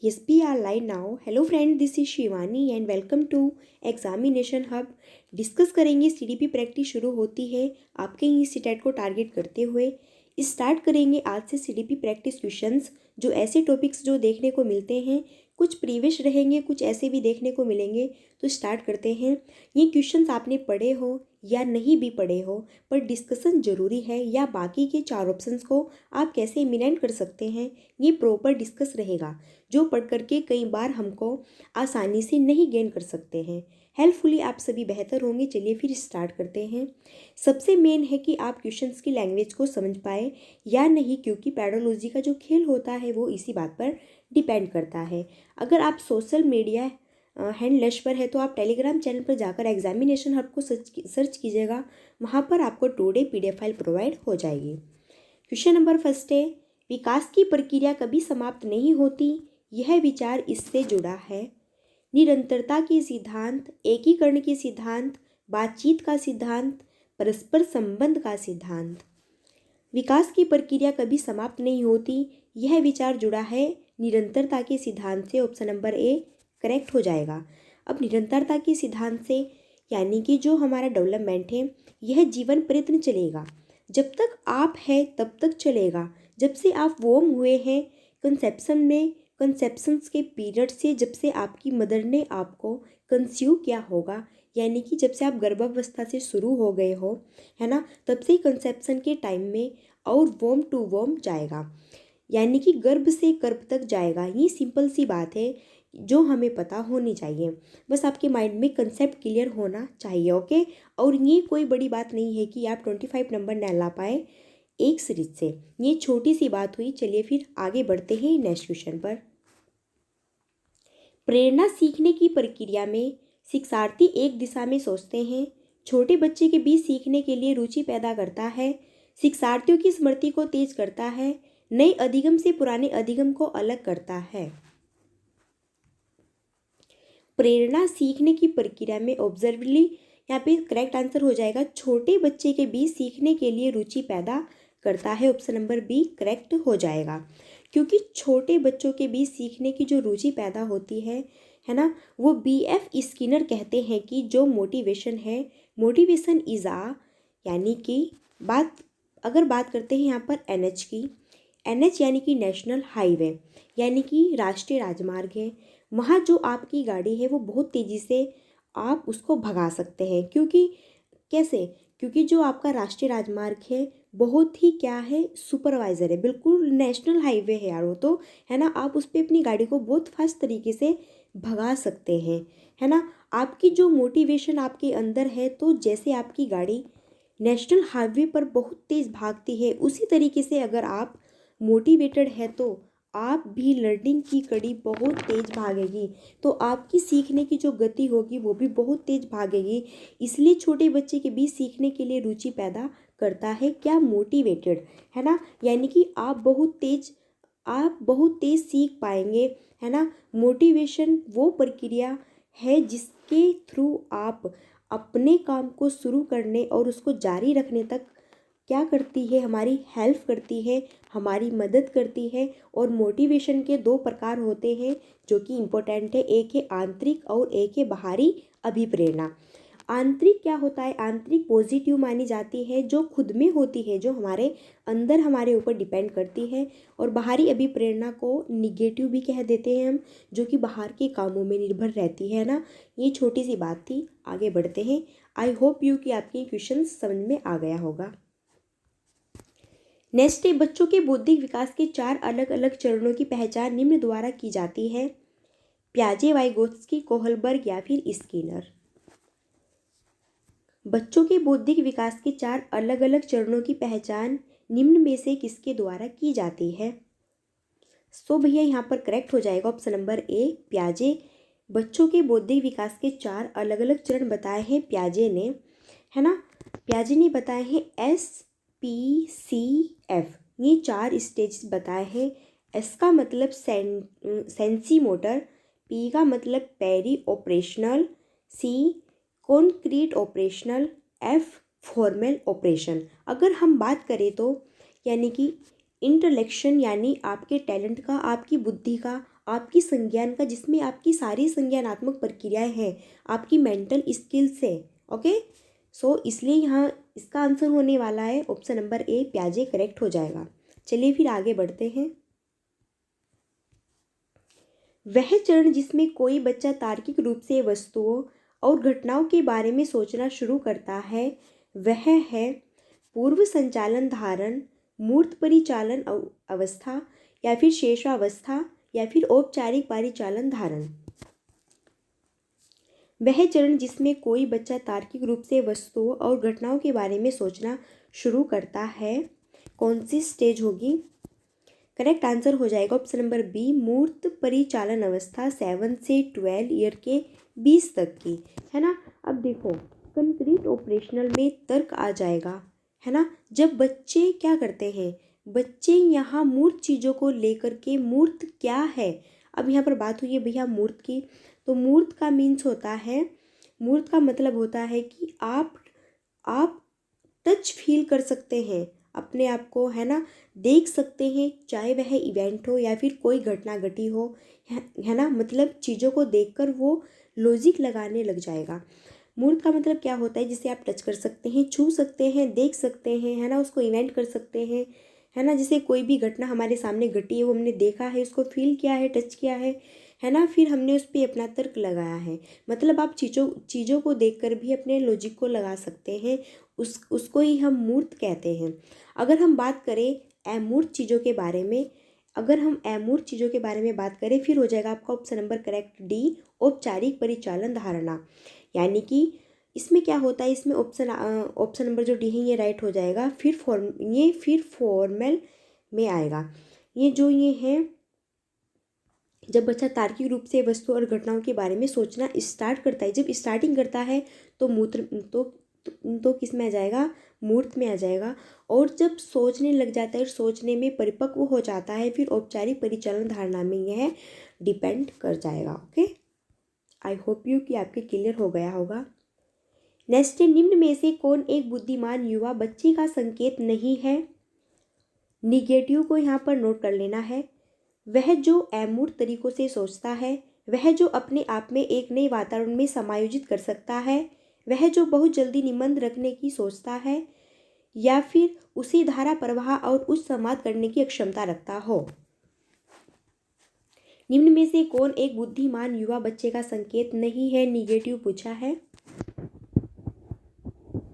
Yes, we are live now. Hello friend, this is Shivani and welcome to examination hub. Discuss करेंगे CDP practice शुरू होती है आपके ही CTET को टारगेट करते हुए। स्टार्ट करेंगे आज से सीडीपी प्रैक्टिस क्वेश्चंस, जो ऐसे टॉपिक्स जो देखने को मिलते हैं, कुछ प्रीवियस रहेंगे, कुछ ऐसे भी देखने को मिलेंगे। तो स्टार्ट करते हैं। ये क्वेश्चंस आपने पढ़े हो या नहीं भी पढ़े हो, पर डिस्कशन ज़रूरी है, या बाकी के 4 ऑप्शंस को आप कैसे इमिनेंट कर सकते हैं, ये प्रॉपर डिस्कस रहेगा, जो पढ़ करके कई बार हमको आसानी से नहीं गेन कर सकते हैं। हेल्पफुली आप सभी बेहतर होंगे। चलिए फिर स्टार्ट करते हैं। सबसे मेन है कि आप क्वेश्चंस की लैंग्वेज को समझ पाए या नहीं, क्योंकि पैडोलॉजी का जो खेल होता है वो इसी बात पर डिपेंड करता है। अगर आप सोशल मीडिया हैंड लश पर है तो आप टेलीग्राम चैनल पर जाकर एग्जामिनेशन हब को सर्च कीजिएगा, वहाँ पर आपको टुडे PDF फाइल प्रोवाइड हो जाएगी। क्वेश्चन नंबर फर्स्ट है, विकास की प्रक्रिया कभी समाप्त नहीं होती, यह विचार इससे जुड़ा है। निरंतरता के सिद्धांत, एकीकरण के सिद्धांत, बातचीत का सिद्धांत, परस्पर संबंध का सिद्धांत। विकास की प्रक्रिया कभी समाप्त नहीं होती, यह विचार जुड़ा है निरंतरता के सिद्धांत से। ऑप्शन नंबर ए करेक्ट हो जाएगा। अब निरंतरता के सिद्धांत से यानी कि जो हमारा डेवलपमेंट है, यह जीवन प्रयत्न चलेगा। जब तक आप है तब तक चलेगा। जब से आप वॉर्म हुए हैं कंसेप्शंस के पीरियड से, जब से आपकी मदर ने आपको कंसीव किया होगा, यानी कि जब से आप गर्भावस्था से शुरू हो गए हो, है ना, तब से कंसेप्शन के टाइम में और वॉर्म टू वॉर्म जाएगा, यानी कि गर्भ से गर्भ तक जाएगा। ये सिंपल सी बात है जो हमें पता होनी चाहिए। बस आपके माइंड में कंसेप्ट क्लियर होना चाहिए, ओके। और ये कोई बड़ी बात नहीं है कि आप 25 नंबर न ला पाए एक सीरीज से, ये छोटी सी बात हुई। चलिए फिर आगे बढ़ते हैं नेक्स्ट क्वेश्चन पर। प्रेरणा सीखने की प्रक्रिया में शिक्षार्थी एक दिशा में सोचते हैं, छोटे बच्चे के बीच सीखने के लिए रुचि पैदा करता है, शिक्षार्थियों की स्मृति को तेज करता है, नए अधिगम से पुराने अधिगम को अलग करता है। प्रेरणा सीखने की प्रक्रिया में ऑब्जर्वली, यहाँ पे करेक्ट आंसर हो जाएगा छोटे बच्चे के बीच सीखने के लिए रुचि पैदा करता है। ऑप्शन नंबर बी करेक्ट हो जाएगा, क्योंकि छोटे बच्चों के बीच सीखने की जो रुचि पैदा होती है ना, वो BF स्किनर कहते हैं कि जो मोटिवेशन है, मोटिवेशन इज यानी कि अगर बात करते हैं यहाँ पर NH की, NH यानी कि नेशनल हाईवे, यानी कि राष्ट्रीय राजमार्ग है। वहाँ जो आपकी गाड़ी है वो बहुत तेज़ी से आप उसको भगा सकते हैं, क्योंकि कैसे, क्योंकि जो आपका राष्ट्रीय राजमार्ग है बहुत ही क्या है, सुपरवाइज़र है, बिल्कुल नेशनल हाईवे है यार वो तो, है ना। आप उस पर अपनी गाड़ी को बहुत फास्ट तरीके से भगा सकते हैं, है ना। आपकी जो मोटिवेशन आपके अंदर है, तो जैसे आपकी गाड़ी नेशनल हाईवे पर बहुत तेज़ भागती है, उसी तरीके से अगर आप मोटिवेटेड है तो आप भी लर्निंग की कड़ी बहुत तेज़ भागेगी, तो आपकी सीखने की जो गति होगी वो भी बहुत तेज़ भागेगी। इसलिए छोटे बच्चे के बीच सीखने के लिए रुचि पैदा करता है क्या, मोटिवेटेड, है ना, यानी कि आप बहुत तेज़ सीख पाएंगे, है ना। मोटिवेशन वो प्रक्रिया है जिसके थ्रू आप अपने काम को शुरू करने और उसको जारी रखने तक क्या करती है, हमारी हेल्प करती है, हमारी मदद करती है। और मोटिवेशन के 2 प्रकार होते हैं जो कि इम्पोर्टेंट है, एक है आंतरिक और एक है बाहरी अभिप्रेरणा। आंतरिक क्या होता है, आंतरिक पॉजिटिव मानी जाती है, जो खुद में होती है, जो हमारे अंदर हमारे ऊपर डिपेंड करती है। और बाहरी अभिप्रेरणा को निगेटिव भी कह देते हैं हम, जो कि बाहर के कामों में निर्भर रहती है ना। ये छोटी सी बात थी, आगे बढ़ते हैं। आई होप यू कि आपके क्वेश्चन समझ में आ गया होगा। नेक्स्ट है, बच्चों के बौद्धिक विकास के 4 अलग अलग चरणों की पहचान निम्न द्वारा की जाती है। प्याजे, वाइगोत्स्की, कोहलबर्ग या फिर स्किनर। बच्चों के बौद्धिक विकास के 4 अलग अलग चरणों की पहचान निम्न में से किसके द्वारा की जाती है। सो भैया यहाँ पर करेक्ट हो जाएगा ऑप्शन नंबर ए प्याजे। बच्चों के बौद्धिक विकास के 4 अलग अलग चरण बताए हैं प्याजे ने, है ना। प्याजे ने बताए हैं SPCF, ये 4 स्टेज बताए हैं। एस का मतलब सेंसी मोटर, पी का मतलब pre operational, C concrete operational, F formal operation. अगर हम बात करें तो यानी कि इंटेलेक्शन, यानी आपके टैलेंट का, आपकी बुद्धि का, आपकी संज्ञान का, जिसमें आपकी सारी संज्ञानात्मक प्रक्रियाएं हैं, आपकी मेंटल स्किल्स है। ओके, सो इसलिए यहाँ इसका आंसर होने वाला है ऑप्शन नंबर ए, प्याजे करेक्ट हो जाएगा। चलिए फिर आगे बढ़ते हैं। वह चरण जिसमें कोई बच्चा तार्किक रूप से वस्तुओं और घटनाओं के बारे में सोचना शुरू करता है वह है पूर्व संचालन धारण, मूर्त परिचालन अवस्था, या फिर शेषावस्था, या फिर औपचारिक परिचालन धारण। वह चरण जिसमें कोई बच्चा तार्किक रूप से वस्तुओं और घटनाओं के बारे में सोचना शुरू करता है, कौन सी स्टेज होगी? करेक्ट आंसर हो जाएगा ऑप्शन नंबर बी, मूर्त परिचालन अवस्था 7 से 12 ईयर के 20 तक की, है ना। अब देखो, कंक्रीट ऑपरेशनल में तर्क आ जाएगा, है ना। जब बच्चे क्या करते हैं, बच्चे यहाँ मूर्त चीज़ों को लेकर के, मूर्त क्या है, अब यहाँ पर बात हुई है भैया मूर्त की, तो मूर्त का मीन्स होता है, मूर्त का मतलब होता है कि आप टच फील कर सकते हैं अपने आप को, है ना, देख सकते हैं, चाहे वह इवेंट हो या फिर कोई घटना घटी हो, है ना, मतलब चीज़ों को देखकर वो लॉजिक लगाने लग जाएगा। मूर्त का मतलब क्या होता है, जिसे आप टच कर सकते हैं, छू सकते हैं, देख सकते हैं, है ना, उसको इवेंट कर सकते हैं, है ना, जैसे कोई भी घटना हमारे सामने घटी है, वो हमने देखा है, उसको फील किया है, टच किया है ना, फिर हमने उस पर अपना तर्क लगाया है। मतलब आप चीज़ों को देखकर भी अपने लॉजिक को लगा सकते हैं, उसको ही हम मूर्त कहते हैं। अगर हम बात करें अमूर्त चीज़ों के बारे में, अगर हम अमूर्त चीज़ों के बारे में बात करें, फिर हो जाएगा आपका ऑप्शन नंबर करेक्ट डी, औपचारिक परिचालन धारणा। यानी कि इसमें क्या होता है, इसमें ऑप्शन नंबर जो डी है ये राइट हो जाएगा। फिर फॉर्मल में आएगा। ये है जब बच्चा तार्किक रूप से वस्तु और घटनाओं के बारे में सोचना स्टार्ट करता है, जब स्टार्टिंग करता है तो तो किस में आ जाएगा, मूर्त में आ जाएगा। और जब सोचने लग जाता है और सोचने में परिपक्व हो जाता है, फिर औपचारिक परिचालन धारणा में यह डिपेंड कर जाएगा। ओके, आई होप यू कि आपके क्लियर हो गया होगा। नेक्स्ट है, निम्न में से कौन एक बुद्धिमान युवा बच्चे का संकेत नहीं है? निगेटिव को यहाँ पर नोट कर लेना है। वह जो अमूर्त तरीकों से सोचता है, वह जो अपने आप में एक नए वातावरण में समायोजित कर सकता है, वह जो बहुत जल्दी निबंध रखने की सोचता है, या फिर उसी धारा प्रवाह और उस संवाद करने की क्षमता रखता हो। निम्न में से कौन एक बुद्धिमान युवा बच्चे का संकेत नहीं है? निगेटिव पूछा है,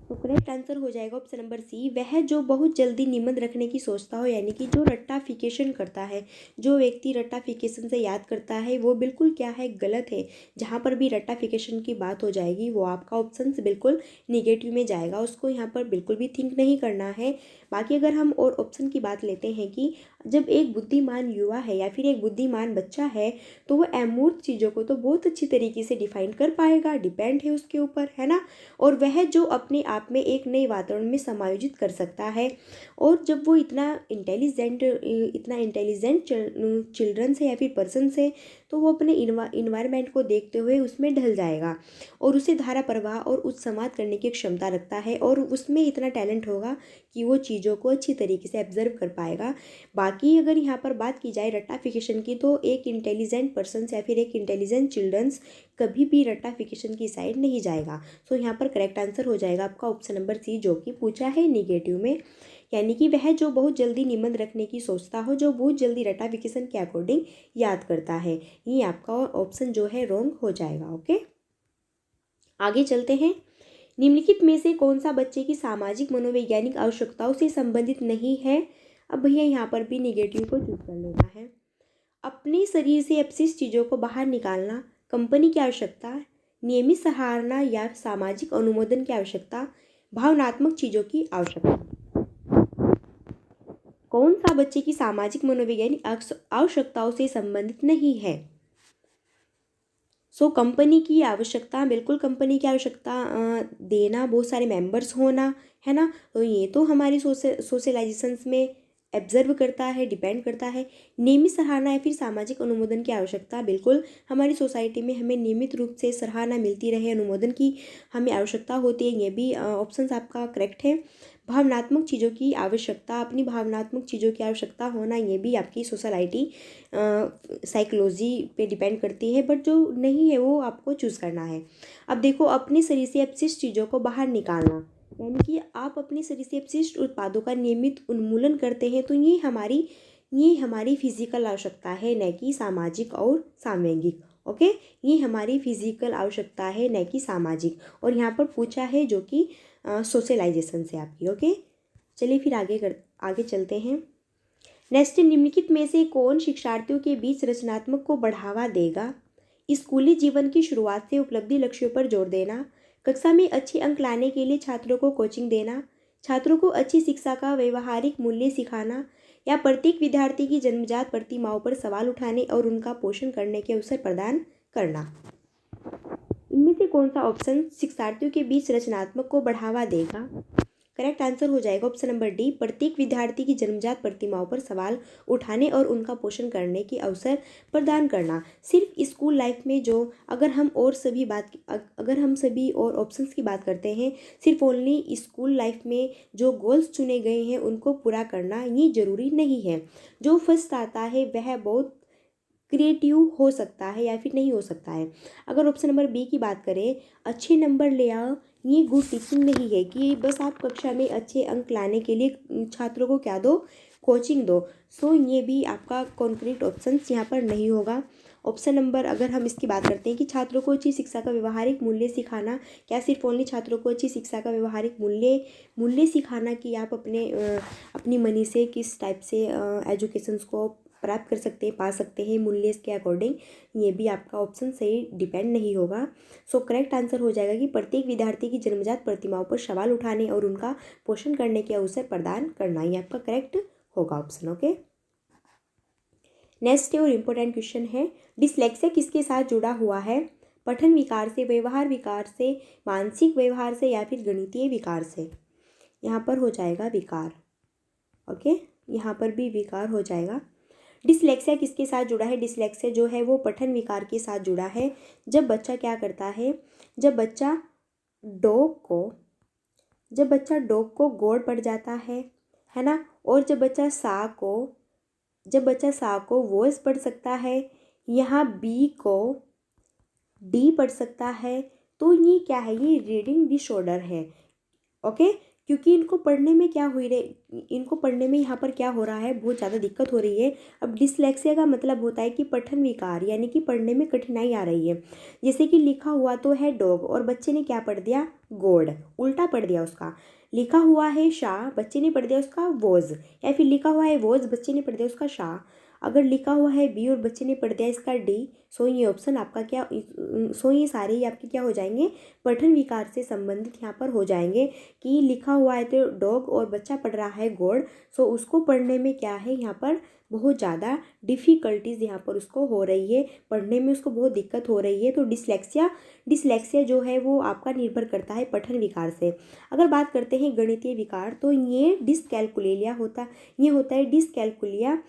तो करेक्ट आंसर हो जाएगा ऑप्शन नंबर सी, वह जो बहुत जल्दी निबंध रखने की सोचता हो। यानी कि जो रट्टाफिकेशन करता है, जो व्यक्ति रट्टाफिकेशन से याद करता है, वो बिल्कुल क्या है, गलत है। जहाँ पर भी रट्टाफिकेशन की बात हो जाएगी, वो आपका ऑप्शन बिल्कुल निगेटिव में जाएगा, उसको यहाँ पर बिल्कुल भी थिंक नहीं करना है। बाकी अगर हम और ऑप्शन की बात लेते हैं कि जब एक बुद्धिमान युवा है या फिर एक बुद्धिमान बच्चा है, तो वह अमूर्त चीज़ों को तो बहुत अच्छी तरीके से डिफाइन कर पाएगा, डिपेंड है उसके ऊपर, है ना। और वह जो अपने आप में एक नए वातावरण में समायोजित कर सकता है, और जब वो इतना इंटेलिजेंट चिल्ड्रन से या फिर पर्सन से, तो वो अपने इन्वायरमेंट को देखते हुए उसमें ढल जाएगा, और उसे धारा प्रवाह और उस संवाद करने की क्षमता रखता है, और उसमें इतना टैलेंट होगा कि वो चीज़ों को अच्छी तरीके से ऑब्जर्व कर पाएगा। बाकी अगर यहाँ पर बात की जाए रट्टाफिकेशन की, तो एक इंटेलिजेंट पर्सन या फिर एक इंटेलिजेंट चिल्ड्रंस कभी भी रट्टाफिकेशन की साइड नहीं जाएगा। सो यहाँ पर करेक्ट आंसर हो जाएगा आपका ऑप्शन नंबर सी, जो कि पूछा है निगेटिव में। यानी कि वह जो बहुत जल्दी निबंध रखने की सोचता हो, जो बहुत जल्दी रट्टाफिकेशन के अकॉर्डिंग याद करता है, ये आपका ऑप्शन जो है रॉन्ग हो जाएगा। ओके, आगे चलते हैं। निम्नलिखित में से कौन सा बच्चे की सामाजिक मनोवैज्ञानिक आवश्यकताओं से संबंधित नहीं है? अब भैया यहाँ पर भी निगेटिव को चूज कर लेना है। अपने शरीर से अपशिष्ट चीज़ों को बाहर निकालना, कंपनी की आवश्यकता, नियमित सराहना या सामाजिक अनुमोदन की आवश्यकता, भावनात्मक चीज़ों की आवश्यकता। कौन सा बच्चे की सामाजिक मनोवैज्ञानिक आवश्यकताओं से संबंधित नहीं है? कंपनी की आवश्यकता, बिल्कुल कंपनी की आवश्यकता देना, बहुत सारे मेंबर्स होना, है ना, तो ये तो हमारी सोशलाइजेशंस में ऑब्जर्व करता है, डिपेंड करता है। नियमित सराहना या फिर सामाजिक अनुमोदन की आवश्यकता, बिल्कुल हमारी सोसाइटी में हमें नियमित रूप से सराहना मिलती रहे, अनुमोदन की हमें आवश्यकता होती है, ये भी ऑप्शंस आपका करेक्ट है। भावनात्मक चीज़ों की आवश्यकता, अपनी भावनात्मक चीज़ों की आवश्यकता होना, ये भी आपकी सोशलाइटी साइकोलॉजी पे डिपेंड करती है, बट जो नहीं है वो आपको चूज़ करना है। अब देखो, अपने शरीर से अपशिष्ट चीज़ों को बाहर निकालना, यानी कि आप अपने शरीर से अपशिष्ट उत्पादों का नियमित उन्मूलन करते हैं, तो ये हमारी फिजिकल आवश्यकता है, न कि सामाजिक और सामूहिक। ओके, ये हमारी फिजिकल आवश्यकता है, न कि सामाजिक। और यहाँ पर पूछा है जो कि सोशलाइजेशन से आपकी। ओके, चलिए फिर आगे चलते हैं। नेक्स्ट, निम्नलिखित में से कौन शिक्षार्थियों के बीच रचनात्मक को बढ़ावा देगा? स्कूली जीवन की शुरुआत से उपलब्धि लक्ष्यों पर जोर देना, कक्षा में अच्छे अंक लाने के लिए छात्रों को कोचिंग देना, छात्रों को अच्छी शिक्षा का व्यवहारिक मूल्य सिखाना, या प्रत्येक विद्यार्थी की जन्मजात प्रतिमाओं पर सवाल उठाने और उनका पोषण करने के अवसर प्रदान करना। इनमें से कौन सा ऑप्शन शिक्षार्थियों के बीच रचनात्मक को बढ़ावा देगा? करेक्ट आंसर हो जाएगा ऑप्शन नंबर डी, प्रत्येक विद्यार्थी की जन्मजात प्रतिमाओं पर सवाल उठाने और उनका पोषण करने के अवसर प्रदान करना। सिर्फ स्कूल लाइफ में जो अगर हम सभी और ऑप्शंस की बात करते हैं, सिर्फ ओनली स्कूल लाइफ में जो गोल्स चुने गए हैं उनको पूरा करना ये जरूरी नहीं है। जो फर्स्ट आता है वह बहुत क्रिएटिव हो सकता है या फिर नहीं हो सकता है। अगर ऑप्शन नंबर बी की बात करें, अच्छे नंबर ले आओ, ये गुड टीचिंग नहीं है कि बस आप कक्षा में अच्छे अंक लाने के लिए छात्रों को क्या दो, कोचिंग दो। सो ये भी आपका कॉन्क्रीट ऑप्शन यहाँ पर नहीं होगा। ऑप्शन नंबर, अगर हम इसकी बात करते हैं कि छात्रों को अच्छी शिक्षा का व्यवहारिक मूल्य सिखाना, क्या सिर्फ ओनली छात्रों को अच्छी शिक्षा का व्यवहारिक मूल्य सिखाना कि आप अपनी मनी से किस टाइप से एजुकेशंस को प्राप्त कर सकते हैं, पा सकते हैं मूल्य के अकॉर्डिंग, ये भी आपका ऑप्शन सही डिपेंड नहीं होगा। सो करेक्ट आंसर हो जाएगा कि प्रत्येक विद्यार्थी की जन्मजात प्रतिमाओं पर सवाल उठाने और उनका पोषण करने के अवसर प्रदान करना, ये आपका करेक्ट होगा ऑप्शन। ओके, नेक्स्ट और इम्पोर्टेंट क्वेश्चन है, डिसलेक्सिया किसके साथ जुड़ा हुआ है? पठन विकार से, व्यवहार विकार से, मानसिक व्यवहार से, या फिर गणितीय विकार से? यहाँ पर हो जाएगा विकार। ओके, यहाँ पर भी विकार हो जाएगा। डिसलेक्सिया किसके साथ जुड़ा है? डिसलेक्सिया जो है वो पठन विकार के साथ जुड़ा है। जब बच्चा क्या करता है, जब बच्चा डॉग को गोड़ पड़ जाता है ना, और जब बच्चा सा को वॉइस पढ़ सकता है, यहाँ बी को डी पढ़ सकता है, तो ये क्या है, ये रीडिंग डिसऑर्डर है। ओके, क्योंकि इनको पढ़ने में यहाँ पर क्या हो रहा है, बहुत ज़्यादा दिक्कत हो रही है। अब डिसलेक्सिया का मतलब होता है कि पठन विकार, यानी कि पढ़ने में कठिनाई आ रही है। जैसे कि लिखा हुआ तो है डॉग और बच्चे ने क्या पढ़ दिया, गोड, उल्टा पढ़ दिया उसका। लिखा हुआ है शाह, बच्चे ने पढ़ दिया उसका वोज, या फिर लिखा हुआ है वोज, बच्चे ने पढ़ दिया उसका शाह। अगर लिखा हुआ है बी और बच्चे ने पढ़ दिया इसका डी, सो ये ऑप्शन आपका ये सारे ही आपके क्या हो जाएंगे, पठन विकार से संबंधित यहाँ पर हो जाएंगे। कि लिखा हुआ है तो डॉग और बच्चा पढ़ रहा है गोड, सो उसको पढ़ने में क्या है, यहाँ पर बहुत ज़्यादा डिफ़िकल्टीज़ यहाँ पर उसको हो रही है, पढ़ने में उसको बहुत दिक्कत हो रही है। तो डिसलेक्सिया जो है वो आपका निर्भर करता है पठन विकार से। अगर बात करते हैं गणितीय विकार, तो ये डिसकैलकुलिया होता है डिसकैलकुलिया,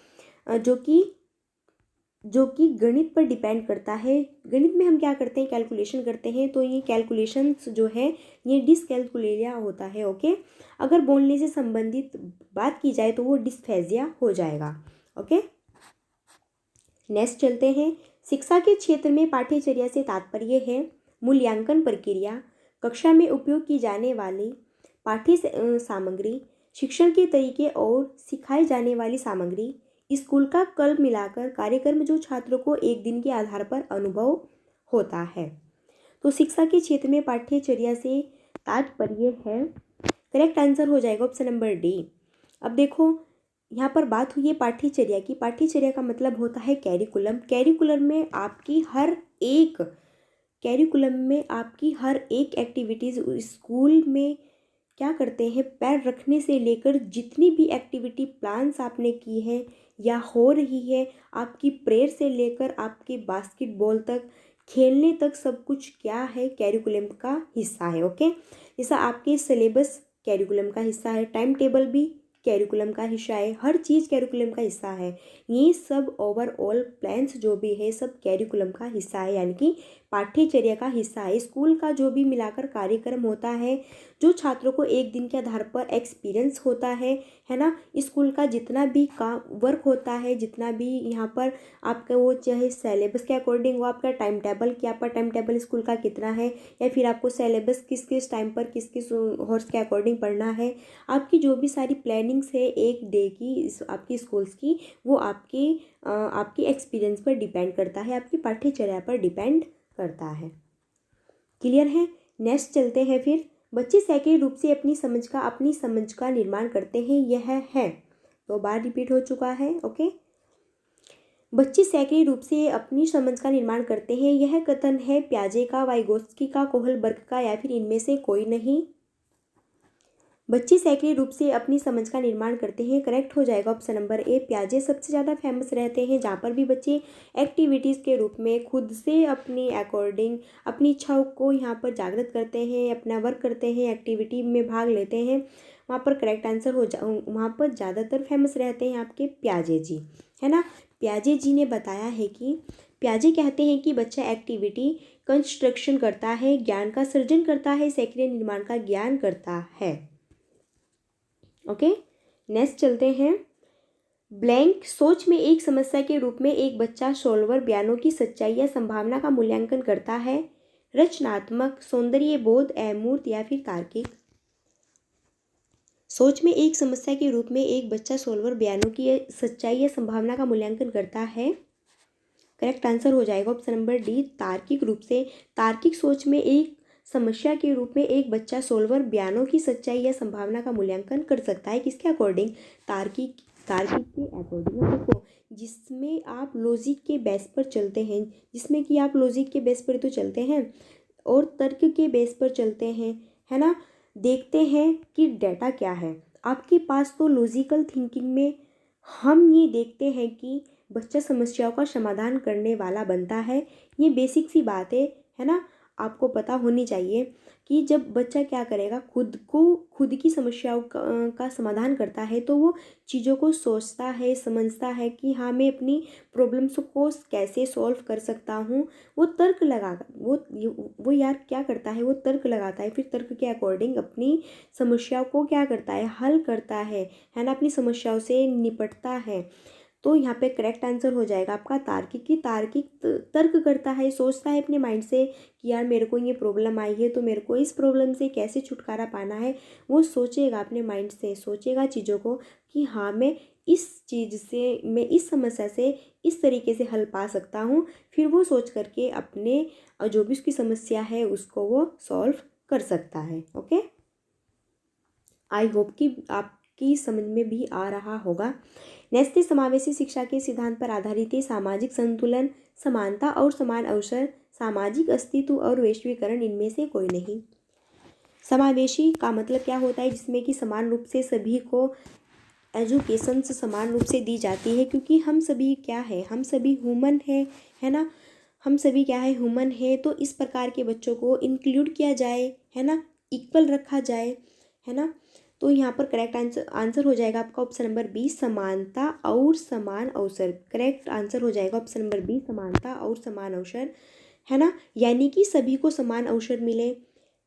जो कि गणित पर डिपेंड करता है। गणित में हम क्या करते हैं, कैलकुलेशन करते हैं, तो ये कैलकुलेशंस जो है ये डिसकैलकुलिया होता है। ओके, अगर बोलने से संबंधित बात की जाए तो वो डिस्फेजिया हो जाएगा। ओके, नेक्स्ट चलते हैं। शिक्षा के क्षेत्र में पाठ्यचर्या से तात्पर्य है मूल्यांकन प्रक्रिया, कक्षा में उपयोग की जाने वाली पाठ्य सामग्री, शिक्षण के तरीके और सिखाई जाने वाली सामग्री, स्कूल का कल मिलाकर कार्यक्रम जो छात्रों को एक दिन के आधार पर अनुभव होता है। तो शिक्षा के क्षेत्र में पाठ्यचर्या से तात्पर्य है, करेक्ट आंसर हो जाएगा ऑप्शन नंबर डी। अब देखो, यहाँ पर बात हुई है पाठ्यचर्या की। पाठ्यचर्या का मतलब होता है कैरिकुलम में आपकी हर एक एक्टिविटीज़ स्कूल में क्या करते हैं, पैर रखने से लेकर जितनी भी एक्टिविटी प्लान्स आपने की है या हो रही है, आपकी प्रेयर से लेकर आपके बास्केटबॉल तक, खेलने तक, सब कुछ क्या है, कैरिकुलम का हिस्सा है। ओके, जैसा आपके सिलेबस कैरिकुलम का हिस्सा है, टाइम टेबल भी कैरिकुलम का हिस्सा है, हर चीज़ कैरिकुलम का हिस्सा है। ये सब ओवरऑल प्लान्स जो भी है सब कैरिकुलम का हिस्सा है, यानी कि पाठ्यचर्या का हिस्सा है। स्कूल का जो भी मिलाकर कार्यक्रम होता है, जो छात्रों को एक दिन के आधार पर एक्सपीरियंस होता है ना, स्कूल का जितना भी काम वर्क होता है, जितना भी यहाँ पर आपका वो चाहे सिलेबस के अकॉर्डिंग हो, आपका टाइम टेबल कि आपका टाइम टेबल स्कूल का कितना है, या फिर आपको सिलेबस किस किस टाइम पर किस किस हॉर्स के अकॉर्डिंग पढ़ना है, आपकी जो भी सारी प्लानिंग्स है एक डे की आपकी स्कूल्स की, वो आपकी एक्सपीरियंस पर डिपेंड करता है, आपकी पाठ्यचर्या पर डिपेंड करता है। क्लियर है। नेक्स्ट चलते हैं फिर। बच्चे सक्रिय रूप से अपनी समझ का निर्माण करते हैं, यह है, 2 बार रिपीट हो चुका है। ओके, बच्चे सक्रिय रूप से अपनी समझ का निर्माण करते हैं, यह कथन है प्याजे का, वाइगोत्स्की का, कोहलबर्ग का, या फिर इनमें से कोई नहीं। बच्चे सक्रिय रूप से अपनी समझ का निर्माण करते हैं, करेक्ट हो जाएगा ऑप्शन नंबर ए। प्याजे सबसे ज़्यादा फेमस रहते हैं, जहाँ पर भी बच्चे एक्टिविटीज़ के रूप में खुद से अपनी अकॉर्डिंग अपनी इच्छाओं को यहाँ पर जागृत करते हैं, अपना वर्क करते हैं, एक्टिविटी में भाग लेते हैं, वहाँ पर करेक्ट आंसर वहाँ पर ज़्यादातर फेमस रहते हैं आपके प्याजे जी, है ना। प्याजे जी ने बताया है कि प्याजे कहते हैं कि बच्चा एक्टिविटी कंस्ट्रक्शन करता है, ज्ञान का सृजन करता है, सक्रिय निर्माण का ज्ञान करता है। ओके, नेक्स्ट चलते हैं। ब्लैंक सोच में एक समस्या के रूप में एक बच्चा सोल्वर बयानों की सच्चाई या संभावना का मूल्यांकन करता है, रचनात्मक, सौंदर्य बोध, अमूर्त, या फिर तार्किक। सोच में एक समस्या के रूप में एक बच्चा सोल्वर बयानों की सच्चाई या संभावना का मूल्यांकन करता है, करेक्ट आंसर हो जाएगा ऑप्शन नंबर डी, तार्किक रूप से। तार्किक सोच में एक समस्या के रूप में एक बच्चा सोल्वर बयानों की सच्चाई या संभावना का मूल्यांकन कर सकता है, किसके अकॉर्डिंग, तार्किक के अकॉर्डिंग। देखो, जिसमें आप लॉजिक के बेस पर चलते हैं, जिसमें कि आप लॉजिक के बेस पर तो चलते हैं और तर्क के बेस पर चलते हैं, है ना, देखते हैं कि डेटा क्या है आपके पास, तो लॉजिकल थिंकिंग में हम ये देखते हैं कि बच्चा समस्याओं का समाधान करने वाला बनता है। ये बेसिक सी बात है ना, आपको पता होनी चाहिए कि जब बच्चा क्या करेगा, खुद की समस्याओं का समाधान करता है, तो वो चीज़ों को सोचता है, समझता है कि हाँ मैं अपनी प्रॉब्लम्स को कैसे सॉल्व कर सकता हूँ। वो तर्क लगा वो यार क्या करता है, वो तर्क लगाता है, फिर तर्क के अकॉर्डिंग अपनी समस्याओं को क्या करता है, हल करता है ना, अपनी समस्याओं से निपटता है। तो यहाँ पे करेक्ट आंसर हो जाएगा आपका तार्किक की। तार्किक तर्क करता है, सोचता है अपने माइंड से कि यार मेरे को ये प्रॉब्लम आई है, तो मेरे को इस प्रॉब्लम से कैसे छुटकारा पाना है, वो सोचेगा अपने माइंड से, सोचेगा चीज़ों को कि हाँ मैं इस समस्या से इस तरीके से हल पा सकता हूँ। फिर वो सोच करके अपने जो भी उसकी समस्या है उसको वो सॉल्व कर सकता है। ओके, आई होप कि आपकी समझ में भी आ रहा होगा। नेक्स्ट, समावेशी शिक्षा के सिद्धांत पर आधारित है, सामाजिक संतुलन, समानता और समान अवसर, सामाजिक अस्तित्व और वैश्वीकरण, इनमें से कोई नहीं। समावेशी का मतलब क्या होता है, जिसमें कि समान रूप से सभी को एजुकेशन समान रूप से दी जाती है, क्योंकि हम सभी क्या है, हम सभी ह्यूमन है ना, हम सभी क्या है, ह्यूमन है। तो इस प्रकार के बच्चों को इंक्लूड किया जाए, है ना, इक्वल रखा जाए, है ना। तो यहाँ पर करेक्ट आंसर हो जाएगा आपका ऑप्शन नंबर बी, समानता और समान अवसर। करेक्ट आंसर हो जाएगा ऑप्शन नंबर बी, समानता और समान अवसर, है ना, यानी कि सभी को समान अवसर मिले,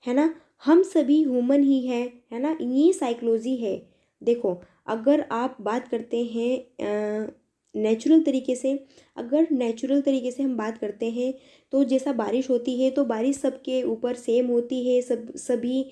है ना, हम सभी ह्यूमन ही है ना, ये साइकोलॉजी है। देखो, अगर आप बात करते हैं नेचुरल तरीके से, अगर नेचुरल तरीके से हम बात करते हैं, तो जैसा बारिश होती है तो बारिश सबके ऊपर सेम होती है, सभी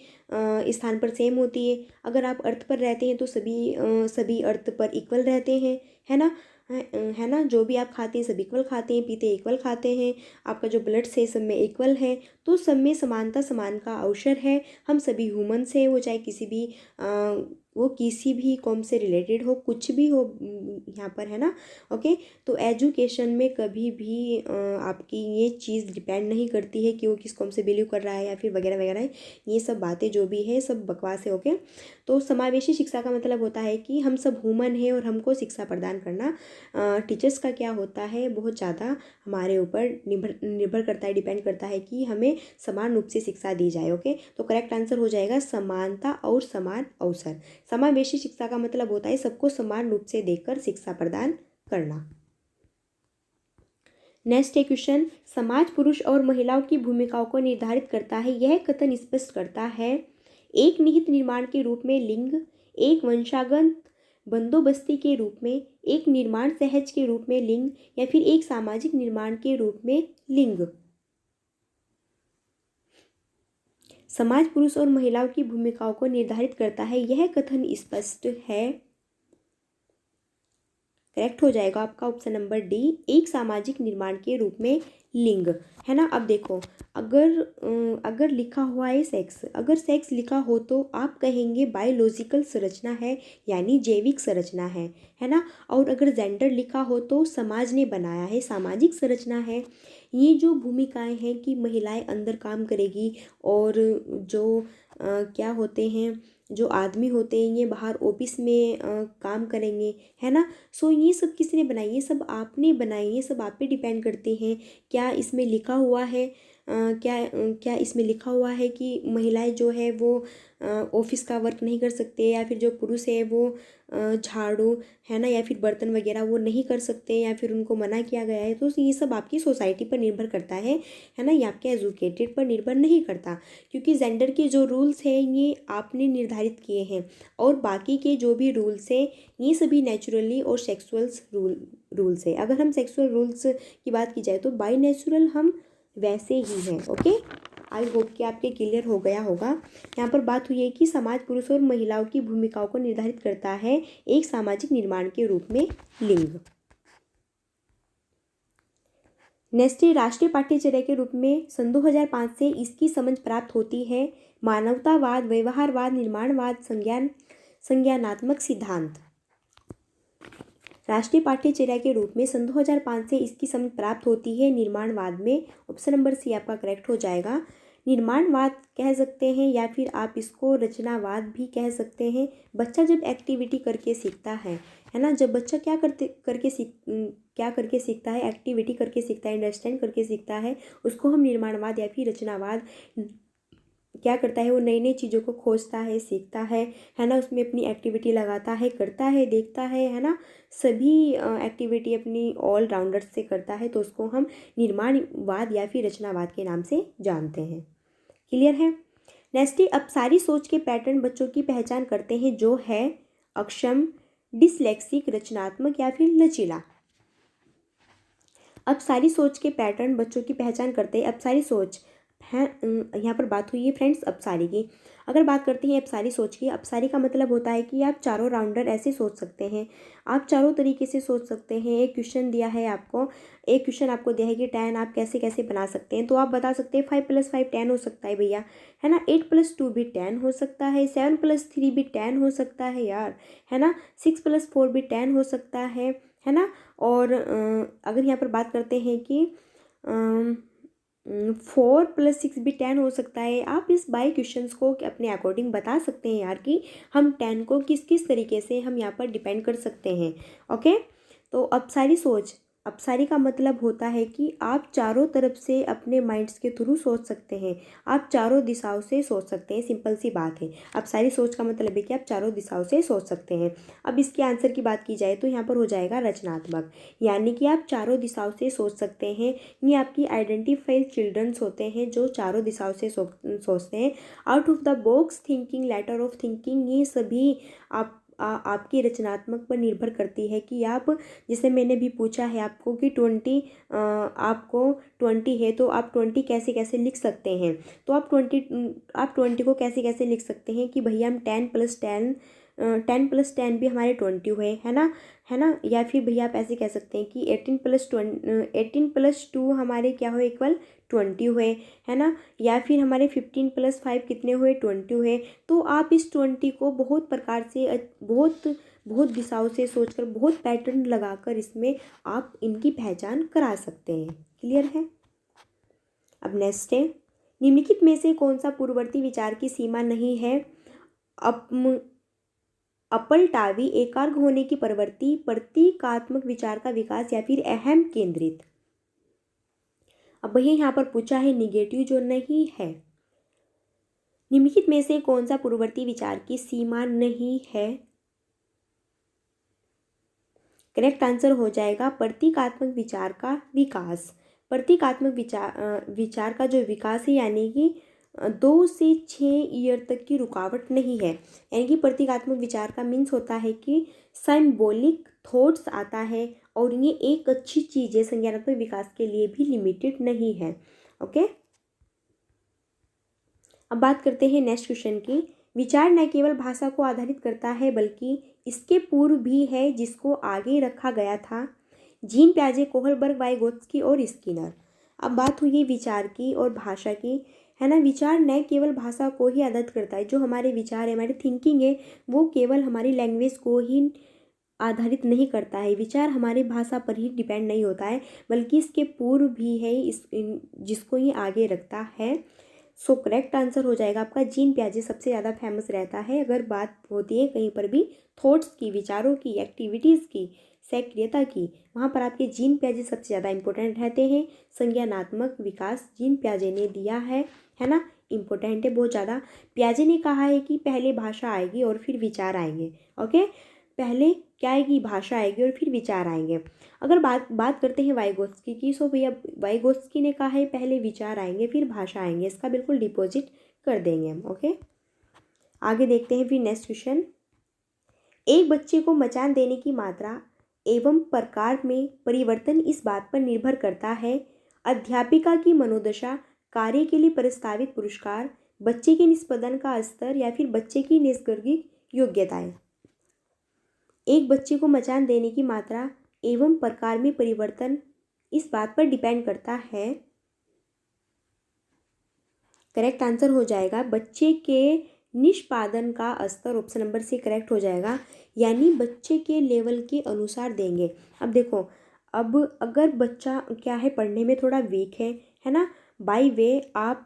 स्थान पर सेम होती है। अगर आप अर्थ पर रहते हैं तो सभी अर्थ पर इक्वल रहते हैं, है ना, जो भी आप खाते हैं सब इक्वल खाते हैं, पीते इक्वल खाते हैं, आपका जो ब्लड से सब में इक्वल है। तो सब में समानता, समान का अवसर है। हम सभी ह्यूमन्स हैं, वो चाहे वो किसी भी कॉम से रिलेटेड हो, कुछ भी हो यहाँ पर, है ना। ओके, तो एजुकेशन में कभी भी आपकी ये चीज़ डिपेंड नहीं करती है कि वो किस कॉम से बिलीव कर रहा है या फिर वगैरह वगैरह है। ये सब बातें जो भी है सब बकवास है। ओके, तो समावेशी शिक्षा का मतलब होता है कि हम सब ह्यूमन हैं और हमको शिक्षा प्रदान करना, टीचर्स का क्या होता है, बहुत ज़्यादा हमारे ऊपर निर्भर करता है, डिपेंड करता है कि हमें समान रूप से शिक्षा दी जाए। ओके, तो करेक्ट आंसर हो जाएगा समानता और समान अवसर। समावेशी शिक्षा का मतलब होता है सबको समान रूप से देखकर शिक्षा प्रदान करना। नेक्स्ट है क्वेश्चन, समाज पुरुष और महिलाओं की भूमिकाओं को निर्धारित करता है। यह कथन स्पष्ट करता है एक निहित निर्माण के रूप में लिंग, एक वंशागत बंदोबस्ती के रूप में, एक निर्माण सहज के रूप में लिंग, या फिर एक सामाजिक निर्माण के रूप में लिंग। समाज पुरुष और महिलाओं की भूमिकाओं को निर्धारित करता है, यह कथन स्पष्ट है। करेक्ट हो जाएगा आपका ऑप्शन नंबर डी, एक सामाजिक निर्माण के रूप में लिंग, है ना। अब देखो, अगर लिखा हुआ है सेक्स, अगर सेक्स लिखा हो तो आप कहेंगे बायोलॉजिकल संरचना है, यानी जैविक संरचना है ना। और अगर जेंडर लिखा हो तो समाज ने बनाया है, सामाजिक संरचना है। ये जो भूमिकाएं हैं कि महिलाएं अंदर काम करेगी और जो क्या होते हैं, जो आदमी होते हैं ये बाहर ऑफिस में काम करेंगे, है ना। सो ये सब किसने बनाई, ये सब आपने बनाई, ये सब आप पे डिपेंड करते हैं। क्या इसमें लिखा हुआ है क्या इसमें लिखा हुआ है कि महिलाएं जो है वो ऑफिस का वर्क नहीं कर सकते, या फिर जो पुरुष है वो झाड़ू, है ना, या फिर बर्तन वगैरह वो नहीं कर सकते, या फिर उनको मना किया गया है। तो ये सब आपकी सोसाइटी पर निर्भर करता है ना, ये आपके एजुकेटेड पर निर्भर नहीं करता, क्योंकि जेंडर के जो रूल्स हैं ये आपने निर्धारित किए हैं, और बाकी के जो भी रूल्स हैं ये सभी नेचुरली और सेक्सुअल्स रूल्स है। अगर हम सेक्सुअल रूल्स की बात की जाए तो बाय नेचुरल हम वैसे ही हैं। ओके, आई होप कि आपके क्लियर हो गया होगा। यहाँ पर बात हुई है कि समाज पुरुष और महिलाओं की भूमिकाओं को निर्धारित करता है, एक सामाजिक निर्माण के रूप में लिंग। नेक्स्ट राष्ट्रीय पाठ्यचर्या के रूप में सन 2005 से इसकी समझ प्राप्त होती है। मानवतावाद, व्यवहारवाद, निर्माणवाद, संज्ञानात्मक सिद्धांत। राष्ट्रीय पाठ्यचर्या के रूप में सन 2005 से इसकी समझ प्राप्त होती है निर्माणवाद में। ऑप्शन नंबर सी आपका करेक्ट हो जाएगा। निर्माणवाद कह सकते हैं, या फिर आप इसको रचनावाद भी कह सकते हैं। बच्चा जब एक्टिविटी करके सीखता है ना, जब बच्चा क्या करके सीखता है, एक्टिविटी करके सीखता है, अंडरस्टैंड करके सीखता है, उसको हम निर्माणवाद या फिर रचनावाद क्या करता है, वो नई नई चीज़ों को खोजता है, सीखता है ना, उसमें अपनी एक्टिविटी लगाता है, करता है, देखता है ना, सभी एक्टिविटी अपनी ऑल राउंडर से करता है, तो उसको हम निर्माणवाद या फिर रचनावाद के नाम से जानते हैं। क्लियर है। नेक्स्ट, अब सारी सोच के पैटर्न बच्चों की पहचान करते हैं, जो है अक्षम, डिसलेक्सिक, रचनात्मक या फिर लचीला। अब सारी सोच के पैटर्न बच्चों की पहचान करते हैं। अब सारी सोच है, यहाँ पर बात हुई है फ्रेंड्स अपसारी की। अगर बात करते हैं अपसारी सोच की, अपसारी का मतलब होता है कि आप चारों राउंडर ऐसे सोच सकते हैं, आप चारों तरीके से सोच सकते हैं। एक क्वेश्चन दिया है आपको, एक क्वेश्चन आपको दिया है कि 10 आप कैसे कैसे बना सकते हैं, तो आप बता सकते हैं 5 + 5 10 हो सकता है भैया, है ना। 8 + 2 भी 10 हो सकता है, 7 + 3 भी 10 हो सकता है यार, है ना। 6 + 4 भी 10 हो सकता है ना। और अगर यहाँ पर बात करते हैं कि 4 + 6 भी 10 हो सकता है। आप इस बाई क्वेश्चंस को अपने अकॉर्डिंग बता सकते हैं यार, कि हम 10 को किस किस तरीके से हम यहाँ पर डिपेंड कर सकते हैं। ओके, तो अपसारी का मतलब होता है कि आप चारों तरफ से अपने माइंड्स के थ्रू सोच सकते हैं, आप चारों दिशाओं से सोच सकते हैं। सिंपल सी बात है, अपसारी सोच का मतलब है कि आप चारों दिशाओं से सोच सकते हैं। अब इसके आंसर की बात की जाए तो यहाँ पर हो जाएगा रचनात्मक, यानी कि आप चारों दिशाओं से सोच सकते हैं। ये आपकी आइडेंटिफाइड चिल्ड्रंस होते हैं जो चारों दिशाओं से सोचते हैं। Out of the box thinking, lateral of thinking, ये सभी आपकी रचनात्मक पर निर्भर करती है कि आप, जैसे मैंने भी पूछा है आपको कि 20 आपको 20 है तो आप 20 कैसे कैसे लिख सकते हैं, तो आप 20 को कैसे कैसे लिख सकते हैं कि भैया हम 10 + 10 भी हमारे 20 हुए, है ना। या फिर भैया आप ऐसे कह सकते हैं कि 18 + 2 हमारे क्या हुए, इक्वल 20 हुए, है ना। या फिर हमारे 15 + 5 कितने हुए, 20 हुए। तो आप इस 20 को बहुत प्रकार से, बहुत दिशाओं से सोचकर, बहुत पैटर्न लगाकर इसमें आप इनकी पहचान करा सकते हैं। क्लियर है। अब नेक्स्ट है, निम्नलिखित में से कौन सा पूर्ववर्ती विचार की सीमा नहीं है। अपलटावी, एकाग्र होने की प्रवृत्ति, प्रतीकात्मक विचार का विकास, या फिर अहम केंद्रित। अब भैया यहाँ पर पूछा है निगेटिव जो नहीं है, निम्नलिखित में से कौन सा पूर्ववर्ती विचार की सीमा नहीं है? करेक्ट आंसर हो जाएगा प्रतीकात्मक विचार का विकास। प्रतीकात्मक विचार का जो विकास है यानी कि 2 से 6 ईयर तक की रुकावट नहीं है। यानी कि प्रतीकात्मक विचार का मीन्स होता है कि सिंबॉलिक थॉट्स आता है और ये एक अच्छी चीज़ है, संज्ञानात्मक विकास के लिए भी लिमिटेड नहीं है। ओके, अब बात करते हैं नेक्स्ट क्वेश्चन की। विचार न केवल भाषा को आधारित करता है बल्कि इसके पूर्व भी है जिसको आगे रखा गया था। जीन प्याजे, कोहलबर्ग, वाइगोत्स्की और स्किनर। अब बात हुई विचार की और भाषा की, है ना। विचार न केवल भाषा को ही आधारित करता है, जो हमारे विचार है, हमारी थिंकिंग है, वो केवल हमारी लैंग्वेज को ही आधारित नहीं करता है। विचार हमारी भाषा पर ही डिपेंड नहीं होता है बल्कि इसके पूर्व भी है जिसको ये आगे रखता है। सो करेक्ट आंसर हो जाएगा आपका जीन प्याजे सबसे ज़्यादा फेमस रहता है। अगर बात होती है कहीं पर भी थॉट्स की, विचारों की, एक्टिविटीज़ की, सक्रियता की, वहाँ पर आपके जीन प्याजे सबसे ज़्यादा इंपॉर्टेंट रहते हैं। संज्ञानात्मक विकास जीन प्याजे ने दिया है ना, इम्पोर्टेंट है बहुत ज़्यादा। प्याजे ने कहा है कि पहले भाषा आएगी और फिर विचार आएंगे। ओके, पहले क्या आएगी? भाषा आएगी और फिर विचार आएंगे। अगर बात करते हैं वाइगोत्स्की की, सो भैया वाइगोत्स्की ने कहा है पहले विचार आएंगे फिर भाषा आएंगे, इसका बिल्कुल डिपॉजिट कर देंगे हम। ओके, आगे देखते हैं फिर नेक्स्ट क्वेश्चन। एक बच्चे को मचान देने की मात्रा एवं प्रकार में परिवर्तन इस बात पर निर्भर करता है अध्यापिका की मनोदशा, कार्य के लिए प्रस्तावित पुरस्कार, बच्चे के निष्पादन का स्तर या फिर बच्चे की नैसर्गिक योग्यताएं। एक बच्चे को मचान देने की मात्रा एवं प्रकार में परिवर्तन इस बात पर डिपेंड करता है। करेक्ट आंसर हो जाएगा बच्चे के निष्पादन का स्तर। ऑप्शन नंबर सी करेक्ट हो जाएगा, यानी बच्चे के लेवल के अनुसार देंगे। अब देखो, अब अगर बच्चा क्या है, पढ़ने में थोड़ा वीक है ना, बाय वे आप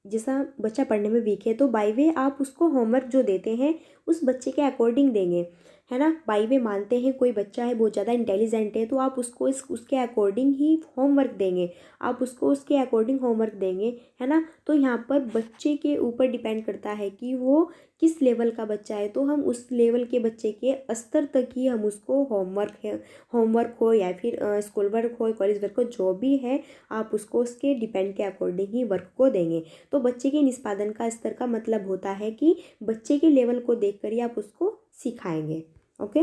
जैसा बच्चा पढ़ने में वीक है तो बाय वे आप उसको होमवर्क जो देते हैं उस बच्चे के अकॉर्डिंग देंगे, है ना। बाय वे मानते हैं कोई बच्चा है बहुत ज़्यादा इंटेलिजेंट है तो आप उसको उसके अकॉर्डिंग ही होमवर्क देंगे, आप उसको उसके अकॉर्डिंग होमवर्क देंगे, है ना। तो यहाँ पर बच्चे के ऊपर डिपेंड करता है कि वो किस लेवल का बच्चा है, तो हम उस लेवल के बच्चे के स्तर तक ही हम उसको होमवर्क हो या फिर स्कूल वर्क हो, कॉलेज वर्क हो, जो भी है आप उसको उसके डिपेंड के अकॉर्डिंग ही वर्क को देंगे। तो बच्चे के निष्पादन का स्तर का मतलब होता है कि बच्चे के लेवल को देखकर ही आप उसको सिखाएंगे। ओके,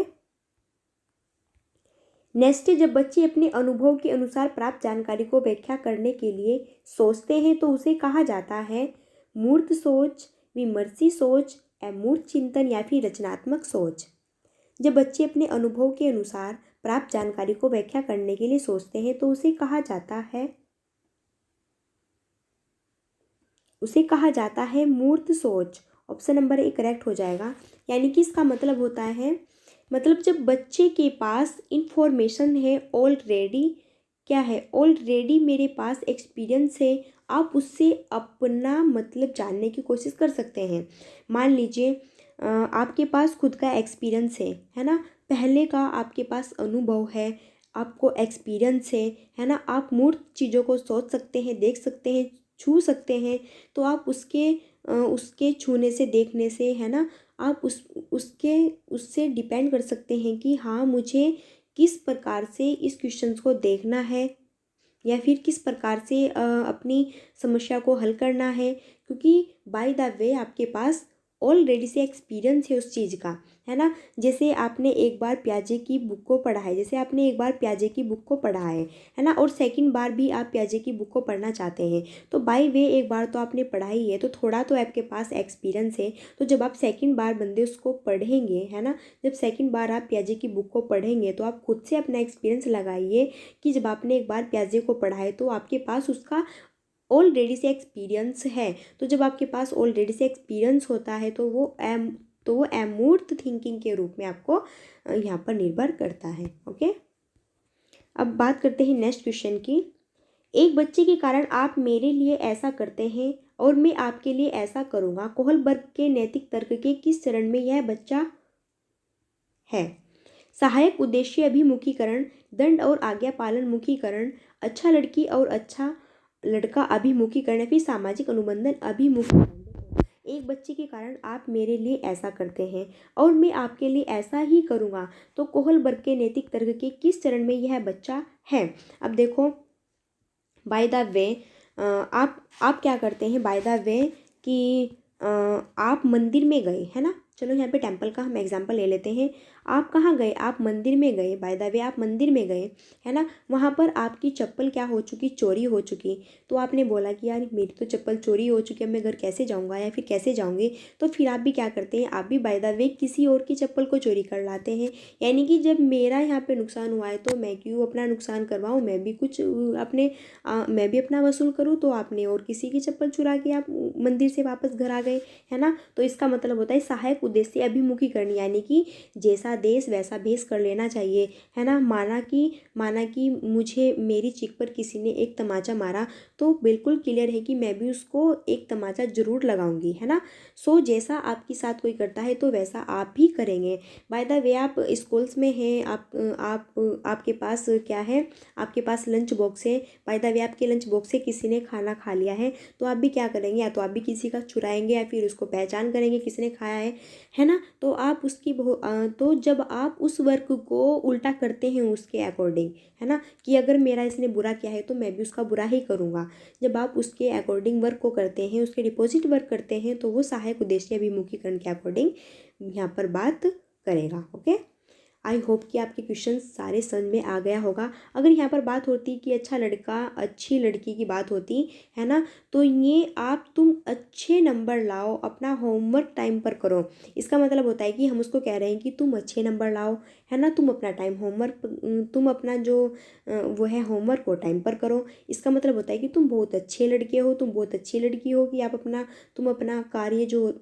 नेक्स्ट, जब बच्चे अपने अनुभव के अनुसार प्राप्त जानकारी को व्याख्या करने के लिए सोचते हैं तो उसे कहा जाता है मूर्त सोच, विमर्शी सोच, अमूर्त चिंतन या फिर रचनात्मक सोच। जब बच्चे अपने अनुभव के अनुसार प्राप्त जानकारी को व्याख्या करने के लिए सोचते हैं तो उसे कहा जाता है मूर्त सोच। ऑप्शन नंबर ए करेक्ट हो जाएगा, यानी कि इसका मतलब होता है, मतलब जब बच्चे के पास इंफॉर्मेशन है ऑलरेडी, क्या है, ऑलरेडी मेरे पास एक्सपीरियंस है, आप उससे अपना मतलब जानने की कोशिश कर सकते हैं। मान लीजिए आपके पास खुद का एक्सपीरियंस है ना, पहले का आपके पास अनुभव है, आपको एक्सपीरियंस है ना, आप मूर्त चीज़ों को सोच सकते हैं, देख सकते हैं, छू सकते हैं, तो आप उसके छूने से, देखने से, है ना, आप उससे डिपेंड कर सकते हैं कि हाँ मुझे किस प्रकार से इस क्वेश्चंस को देखना है या फिर किस प्रकार से अपनी समस्या को हल करना है, क्योंकि बाय द वे आपके पास ऑलरेडी से एक्सपीरियंस है उस चीज़ का, है ना। जैसे आपने एक बार प्याजे की बुक को पढ़ा है ना, और सेकंड बार भी आप प्याजे की बुक को पढ़ना चाहते हैं, तो बाय वे एक बार तो आपने पढ़ा ही है तो थोड़ा तो आपके पास एक्सपीरियंस है। तो जब आप सेकंड बार बंदे उसको पढ़ेंगे, है ना, जब सेकंड बार आप प्याजे की बुक को पढ़ेंगे तो आप खुद से अपना एक्सपीरियंस लगाइए कि जब आपने एक बार प्याजे को पढ़ा है तो आपके पास उसका ऑलरेडी से एक्सपीरियंस है। तो जब आपके पास ऑलरेडी से एक्सपीरियंस होता है तो वो अमूर्त थिंकिंग के रूप में आपको यहाँ पर निर्भर करता है। ओके, अब बात करते हैं नेक्स्ट क्वेश्चन की। एक बच्चे के कारण आप मेरे लिए ऐसा करते हैं और मैं आपके लिए ऐसा करूँगा, कोहलबर्ग के नैतिक तर्क के किस चरण में यह बच्चा है? सहायक उद्देश्य अभिमुखीकरण, दंड और आज्ञा पालन मुखीकरण, अच्छा लड़की और अच्छा लड़का अभिमुखीकरण, फिर सामाजिक अनुबंधन अभिमुखीकरण। एक बच्चे के कारण आप मेरे लिए ऐसा करते हैं और मैं आपके लिए ऐसा ही करूँगा। तो कोहलबर्ग के नैतिक तर्क के किस चरण में यह बच्चा है? अब देखो, बाय द वे आप क्या करते हैं बाय द वे कि आप मंदिर में गए, है ना। चलो यहाँ पे टेम्पल का हम एग्जांपल ले लेते हैं। आप कहाँ गए? आप मंदिर में गए। बाय द वे आप मंदिर में गए, है ना। वहाँ पर आपकी चप्पल क्या हो चुकी? चोरी हो चुकी। तो आपने बोला कि यार मेरी तो चप्पल चोरी हो चुकी है, मैं घर कैसे जाऊँगा या फिर कैसे जाऊँगी? तो फिर आप भी क्या करते हैं? आप भी बाय द वे किसी और की चप्पल को चोरी कर लाते हैं। यानी कि जब मेरा यहाँ पे नुकसान हुआ है तो मैं क्यों अपना नुकसान करवाऊँ? मैं भी कुछ मैं भी अपना वसूल करूँ। तो आपने और किसी की चप्पल चुरा के आप मंदिर से वापस घर आ गए, है ना। तो इसका मतलब होता है सहायक उद्देश्य अभिमुखीकरण, यानी कि जैसा देश वैसा भेष कर लेना चाहिए, है ना। माना कि मुझे मेरी चीख पर किसी ने एक तमाचा मारा तो बिल्कुल क्लियर है कि मैं भी उसको एक तमाचा जरूर लगाऊंगी, है ना। सो जैसा आपके साथ कोई करता है तो वैसा आप भी करेंगे। बाय द वे आप स्कूल्स में हैं, आप आपके पास क्या है? आपके पास लंच बॉक्स है। बाय द वे आपके लंच बॉक्स से किसी ने खाना खा लिया है तो आप भी क्या करेंगे? या तो आप भी किसी का चुराएंगे या फिर उसको पहचान करेंगे किसने खाया है ना। तो आप तो जब आप उस वर्क को उल्टा करते हैं उसके अकॉर्डिंग, है ना, कि अगर मेरा इसने बुरा किया है तो मैं भी उसका बुरा ही करूँगा। जब आप उसके अकॉर्डिंग वर्क को करते हैं, उसके डिपॉजिट वर्क करते हैं, तो वो सहायक उद्देश्य अभिमुखीकरण के अकॉर्डिंग यहाँ पर बात करेगा। ओके, आई होप कि आपके क्वेश्चन सारे समझ में आ गया होगा। अगर यहाँ पर बात होती कि अच्छा लड़का अच्छी लड़की की बात होती, है ना, तो ये तुम अच्छे नंबर लाओ, अपना होमवर्क टाइम पर करो। इसका मतलब होता है कि हम उसको कह रहे हैं कि तुम अच्छे नंबर लाओ, है ना, तुम अपना टाइम होमवर्क तुम अपना जो वो है होमवर्क वो टाइम पर करो। इसका मतलब होता है कि तुम बहुत अच्छे लड़के हो, तुम बहुत अच्छी लड़की हो कि तुम अपना कार्य जो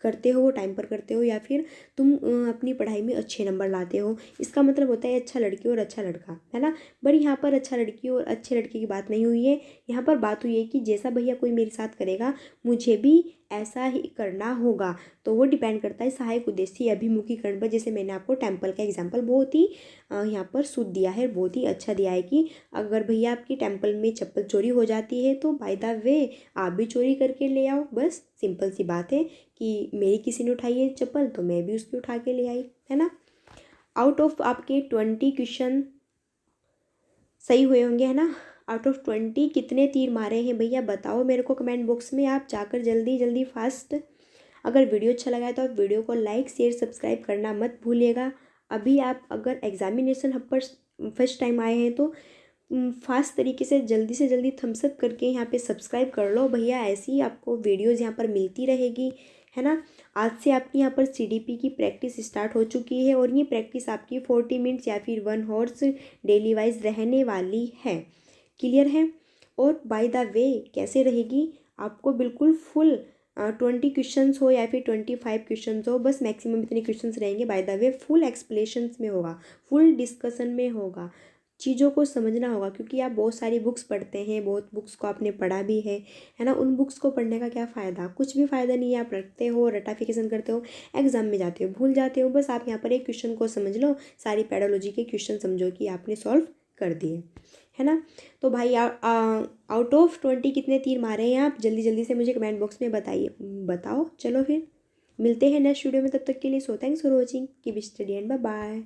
करते हो वो टाइम पर करते हो, या फिर तुम अपनी पढ़ाई में अच्छे नंबर लाते हो। इसका मतलब होता है अच्छा लड़की और अच्छा लड़का, है ना। पर यहाँ पर अच्छा लड़की और अच्छे लड़के की बात नहीं हुई है। यहाँ पर बात हुई है कि जैसा भैया कोई मेरे साथ करेगा मुझे भी ऐसा ही करना होगा। तो वो डिपेंड करता है सहायक उद्देश्य अभिमुखीकरण पर। जैसे मैंने आपको टेम्पल का एग्जाम्पल बहुत ही यहाँ पर शुद्ध दिया है, बहुत ही अच्छा दिया है कि अगर भैया आपकी टेम्पल में चप्पल चोरी हो जाती है तो बाय द वे आप भी चोरी करके ले आओ। बस सिंपल सी बात है कि मेरी किसी ने उठाई है चप्पल तो मैं भी उसकी उठा के ले आई, है ना। आउट ऑफ आपके 20 क्वेश्चन सही हुए होंगे, है ना। आउट ऑफ 20 कितने तीर मारे हैं भैया बताओ मेरे को कमेंट बॉक्स में। आप जाकर जल्दी जल्दी फास्ट। अगर वीडियो अच्छा लगा है तो आप वीडियो को लाइक शेयर सब्सक्राइब करना मत भूलिएगा। अभी आप अगर एग्जामिनेशन हब पर फर्स्ट टाइम आए हैं तो फास्ट तरीके से जल्दी थम्स अप करके यहाँ पे सब्सक्राइब कर लो भैया। ऐसी ही आपको वीडियोज़ यहाँ पर मिलती रहेगी, है ना। आज से आपकी यहाँ पर CDP की प्रैक्टिस स्टार्ट हो चुकी है और ये प्रैक्टिस आपकी 40 मिनट्स या फिर 1 हॉर्स डेली वाइज रहने वाली है। क्लियर है। और बाय द वे कैसे रहेगी? आपको बिल्कुल फुल 20 क्वेश्चंस हो या फिर 25 क्वेश्चंस हो, बस मैक्सिमम इतने क्वेश्चंस रहेंगे। बाय द वे फुल एक्सप्लेशंस में होगा, फुल डिस्कशन में होगा। चीज़ों को समझना होगा क्योंकि आप बहुत सारी बुक्स पढ़ते हैं, बहुत बुक्स को आपने पढ़ा भी है ना। उन बुक्स को पढ़ने का क्या फ़ायदा? कुछ भी फ़ायदा नहीं है। आप रटते हो, रटाफिकेशन करते हो, एग्जाम में जाते हो भूल जाते हो। बस आप यहाँ पर एक क्वेश्चन को समझ लो, सारी पैडोलॉजी के क्वेश्चन समझो कि आपने सॉल्व कर दिए, है ना। तो भाई आउट ऑफ 20 कितने तीर मारे हैं आप? जल्दी जल्दी से मुझे कमेंट बॉक्स में बताओ। चलो फिर मिलते हैं नेक्स्ट वीडियो में, तब तक के लिए so thanks for watching, keep study and bye bye.